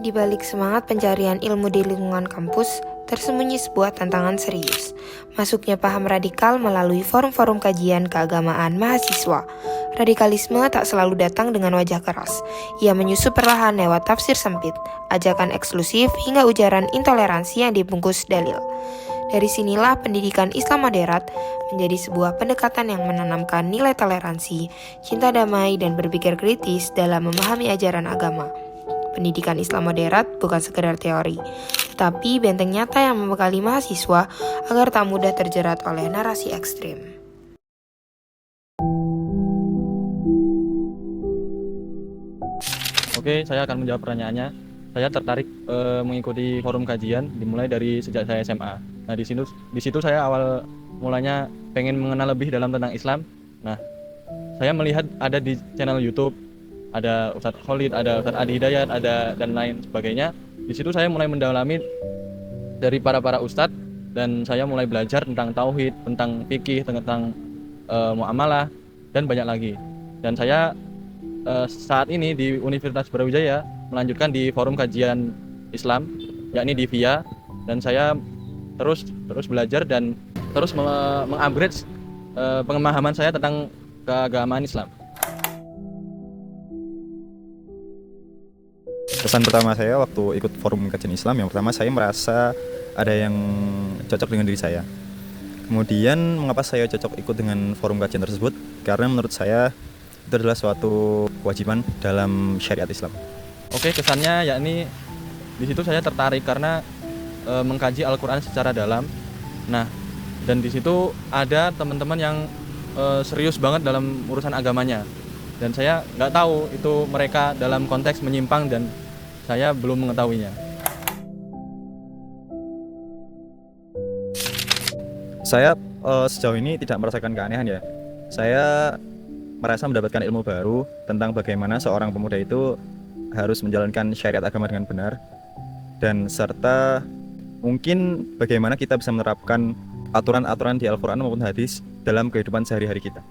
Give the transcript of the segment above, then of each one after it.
Di balik semangat pencarian ilmu di lingkungan kampus, tersembunyi sebuah tantangan serius. Masuknya paham radikal melalui forum-forum kajian keagamaan mahasiswa. Radikalisme tak selalu datang dengan wajah keras. Ia menyusup perlahan lewat tafsir sempit, ajakan eksklusif hingga ujaran intoleransi yang dibungkus dalil. Dari sinilah pendidikan Islam moderat menjadi sebuah pendekatan yang menanamkan nilai toleransi, cinta damai, dan berpikir kritis dalam memahami ajaran agama. Pendidikan Islam moderat bukan sekedar teori, tetapi benteng nyata yang membekali mahasiswa agar tak mudah terjerat oleh narasi ekstrim. Oke, saya akan menjawab pertanyaannya. Saya tertarik mengikuti forum kajian dimulai dari sejak saya SMA. Nah, di situ saya awal mulanya pengen mengenal lebih dalam tentang Islam. Nah, saya melihat ada di channel YouTube, ada Ustadz Khalid, ada Ustadz Adi Hidayat, ada dan lain sebagainya. Di situ saya mulai mendalami dari para ustadz dan saya mulai belajar tentang tauhid, tentang fikih, tentang muamalah dan banyak lagi. Dan saya saat ini di Universitas Brawijaya melanjutkan di forum kajian Islam, yakni di VIA, dan saya terus belajar dan terus mengupgrade pemahaman saya tentang keagamaan Islam. Kesan pertama saya waktu ikut forum kajian Islam, yang pertama saya merasa ada yang cocok dengan diri saya. Kemudian mengapa saya cocok ikut dengan forum kajian tersebut? Karena menurut saya itu adalah suatu kewajiban dalam syariat Islam. Oke, kesannya yakni di situ saya tertarik karena mengkaji Al-Quran secara dalam. Nah, dan di situ ada teman-teman yang serius banget dalam urusan agamanya. Dan saya nggak tahu itu mereka dalam konteks menyimpang dan saya belum mengetahuinya. Saya sejauh ini tidak merasakan keanehan ya. Saya merasa mendapatkan ilmu baru tentang bagaimana seorang pemuda itu harus menjalankan syariat agama dengan benar, dan serta mungkin bagaimana kita bisa menerapkan aturan-aturan di Al-Quran maupun hadis dalam kehidupan sehari-hari kita.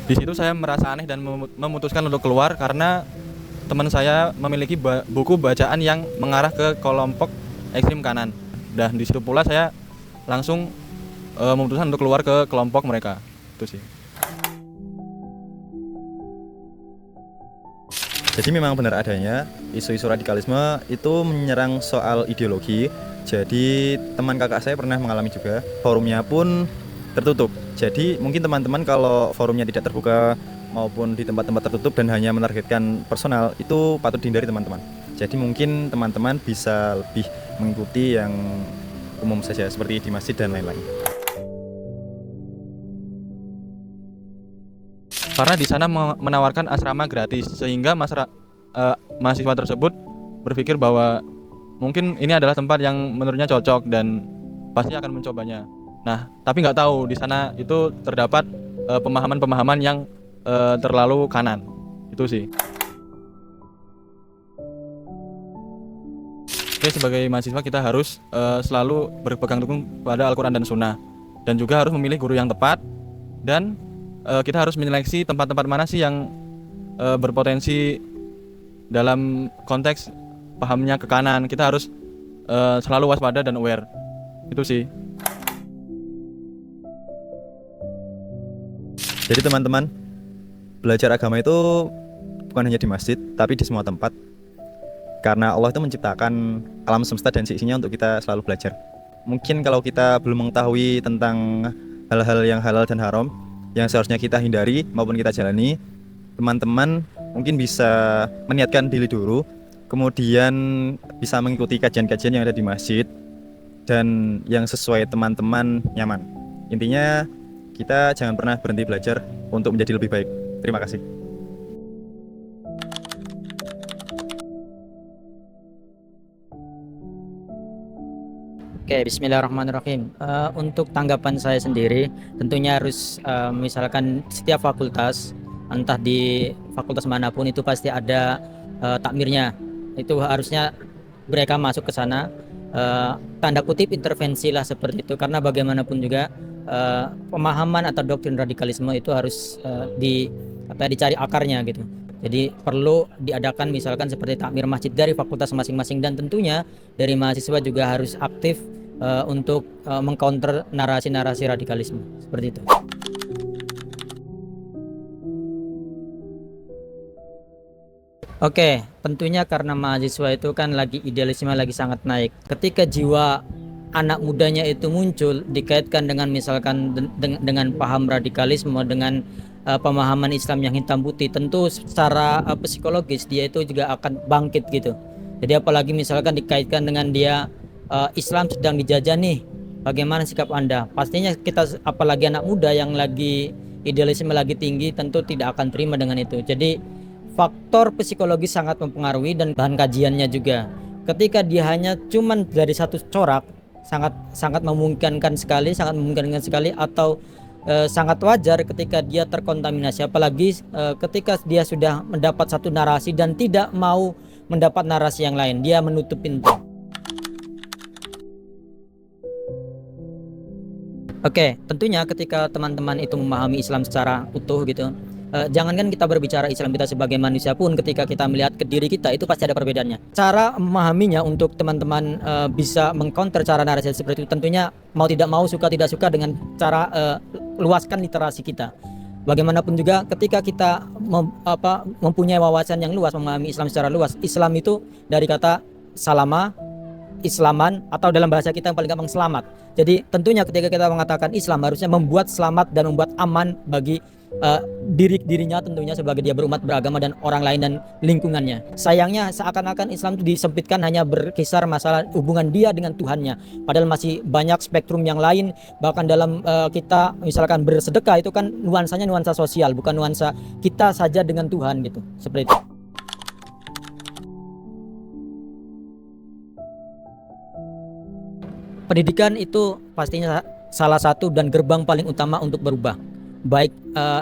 Di situ saya merasa aneh dan memutuskan untuk keluar karena teman saya memiliki buku bacaan yang mengarah ke kelompok ekstrim kanan. Dan di situ pula saya langsung memutuskan untuk keluar ke kelompok mereka. Itu sih. Jadi memang benar adanya isu-isu radikalisme itu menyerang soal ideologi. Jadi teman kakak saya pernah mengalami juga. Forumnya pun tertutup. Jadi mungkin teman-teman kalau forumnya tidak terbuka maupun di tempat-tempat tertutup dan hanya menargetkan personal, itu patut dihindari teman-teman. Jadi mungkin teman-teman bisa lebih mengikuti yang umum saja seperti di masjid dan lain-lain. Karena di sana menawarkan asrama gratis sehingga mahasiswa tersebut berpikir bahwa mungkin ini adalah tempat yang menurutnya cocok dan pasti akan mencobanya. Nah, tapi nggak tahu di sana itu terdapat pemahaman-pemahaman yang terlalu kanan. Itu sih. Oke, sebagai mahasiswa kita harus selalu berpegang teguh pada Al-Quran dan Sunnah, dan juga harus memilih guru yang tepat, dan kita harus menyeleksi tempat-tempat mana sih yang berpotensi dalam konteks pahamnya ke kanan. Kita harus selalu waspada dan aware. Itu sih. Jadi teman-teman, belajar agama itu bukan hanya di masjid, tapi di semua tempat. Karena Allah itu menciptakan alam semesta dan seisinya untuk kita selalu belajar. Mungkin kalau kita belum mengetahui tentang hal-hal yang halal dan haram yang seharusnya kita hindari maupun kita jalani, teman-teman mungkin bisa meniatkan diri dulu, kemudian bisa mengikuti kajian-kajian yang ada di masjid dan yang sesuai teman-teman nyaman. Intinya kita jangan pernah berhenti belajar untuk menjadi lebih baik. Terima kasih. Oke, bismillahirrahmanirrahim. Untuk tanggapan saya sendiri, tentunya harus misalkan setiap fakultas, entah di fakultas manapun itu pasti ada takmirnya. Itu harusnya mereka masuk ke sana, tanda kutip intervensi lah seperti itu. Karena bagaimanapun juga pemahaman atau doktrin radikalisme itu harus atau dicari akarnya gitu. Jadi perlu diadakan misalkan seperti takmir masjid dari fakultas masing-masing, dan tentunya dari mahasiswa juga harus aktif untuk mengcounter narasi-narasi radikalisme seperti itu. Oke, tentunya karena mahasiswa itu kan lagi idealisme lagi sangat naik. Ketika jiwa anak mudanya itu muncul dikaitkan dengan misalkan dengan paham radikalisme, dengan pemahaman Islam yang hitam putih, tentu secara psikologis dia itu juga akan bangkit gitu. Jadi apalagi misalkan dikaitkan dengan dia Islam sedang dijajah nih, bagaimana sikap Anda? Pastinya kita, apalagi anak muda yang lagi idealisme lagi tinggi, tentu tidak akan terima dengan itu. Jadi faktor psikologis sangat mempengaruhi, dan bahan kajiannya juga. Ketika dia hanya cuman dari satu corak, sangat memungkinkan sekali, atau sangat wajar ketika dia terkontaminasi, apalagi ketika dia sudah mendapat satu narasi dan tidak mau mendapat narasi yang lain, dia menutup pintu. Oke, tentunya ketika teman-teman itu memahami Islam secara utuh gitu, jangankan kita berbicara Islam kita sebagai manusia pun, ketika kita melihat ke diri kita itu pasti ada perbedaannya. Cara memahaminya untuk teman-teman bisa mengcounter cara narasi seperti itu, tentunya mau tidak mau, suka tidak suka, dengan cara luaskan literasi kita. Bagaimanapun juga ketika kita mempunyai wawasan yang luas, memahami Islam secara luas. Islam itu dari kata salama, Islaman, atau dalam bahasa kita yang paling gampang selamat. Jadi tentunya ketika kita mengatakan Islam, harusnya membuat selamat dan membuat aman bagi dirinya tentunya, sebagai dia berumat beragama, dan orang lain dan lingkungannya. Sayangnya seakan-akan Islam itu disempitkan hanya berkisar masalah hubungan dia dengan Tuhannya, padahal masih banyak spektrum yang lain. Bahkan dalam kita misalkan bersedekah, itu kan nuansanya nuansa sosial, bukan nuansa kita saja dengan Tuhan gitu, seperti itu. Pendidikan itu pastinya salah satu dan gerbang paling utama untuk berubah. Baik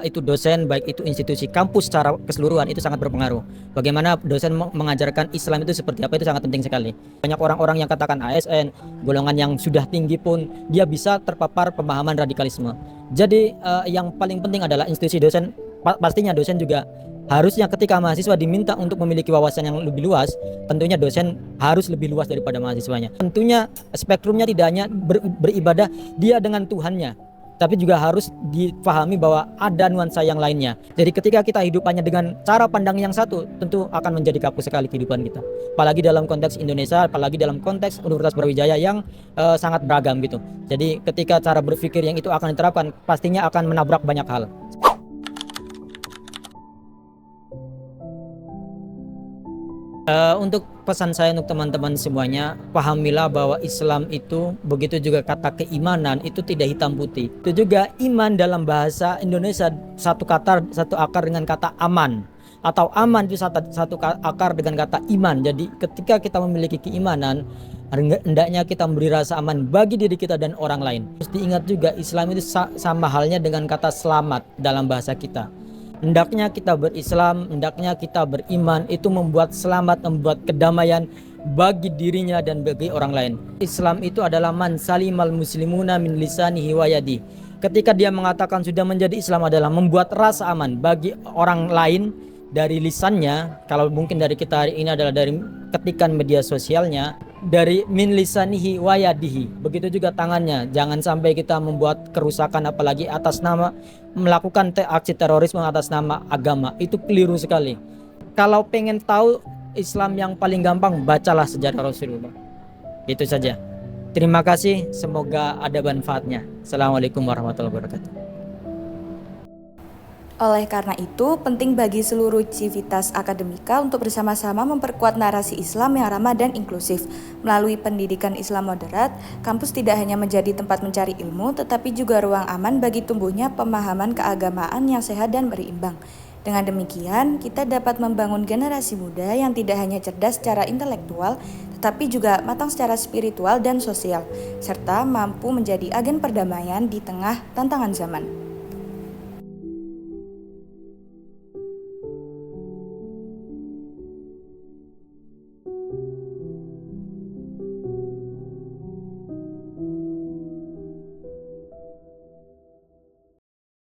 itu dosen, baik itu institusi kampus secara keseluruhan, itu sangat berpengaruh. Bagaimana dosen mengajarkan Islam itu seperti apa, itu sangat penting sekali. Banyak orang-orang yang katakan ASN, golongan yang sudah tinggi pun, dia bisa terpapar pemahaman radikalisme. Jadi yang paling penting adalah institusi dosen. Pastinya dosen juga harusnya ketika mahasiswa diminta untuk memiliki wawasan yang lebih luas, tentunya dosen harus lebih luas daripada mahasiswanya. Tentunya spektrumnya tidak hanya beribadah dia dengan Tuhannya, tapi juga harus dipahami bahwa ada nuansa yang lainnya. Jadi ketika kita hidup hanya dengan cara pandang yang satu, tentu akan menjadi kaku sekali kehidupan kita. Apalagi dalam konteks Indonesia, apalagi dalam konteks Universitas Brawijaya yang sangat beragam gitu. Jadi ketika cara berpikir yang itu akan diterapkan, pastinya akan menabrak banyak hal. Untuk pesan saya untuk teman-teman semuanya, pahamilah bahwa Islam itu, begitu juga kata keimanan, itu tidak hitam putih. Itu juga iman dalam bahasa Indonesia satu akar dengan kata aman, atau aman itu satu akar dengan kata iman. Jadi ketika kita memiliki keimanan, hendaknya kita memberi rasa aman bagi diri kita dan orang lain. Terus diingat juga, Islam itu sama halnya dengan kata selamat dalam bahasa kita. Hendaknya kita berislam, hendaknya kita beriman, itu membuat selamat, membuat kedamaian bagi dirinya dan bagi orang lain. Islam itu adalah man salimal muslimuna min lisanihi wa yadi. Ketika dia mengatakan sudah menjadi Islam, adalah membuat rasa aman bagi orang lain dari lisannya. Kalau mungkin dari kita hari ini adalah dari ketikan media sosialnya, dari min lisanihi wa yadihi. Begitu juga tangannya. Jangan sampai kita membuat kerusakan, apalagi atas nama melakukan aksi terorisme atas nama agama. Itu keliru sekali. Kalau pengen tahu Islam yang paling gampang, bacalah sejarah Rasulullah. Itu saja. Terima kasih, semoga ada manfaatnya. Assalamualaikum warahmatullahi wabarakatuh. Oleh karena itu, penting bagi seluruh civitas akademika untuk bersama-sama memperkuat narasi Islam yang ramah dan inklusif. Melalui pendidikan Islam moderat, kampus tidak hanya menjadi tempat mencari ilmu, tetapi juga ruang aman bagi tumbuhnya pemahaman keagamaan yang sehat dan berimbang. Dengan demikian, kita dapat membangun generasi muda yang tidak hanya cerdas secara intelektual, tetapi juga matang secara spiritual dan sosial, serta mampu menjadi agen perdamaian di tengah tantangan zaman.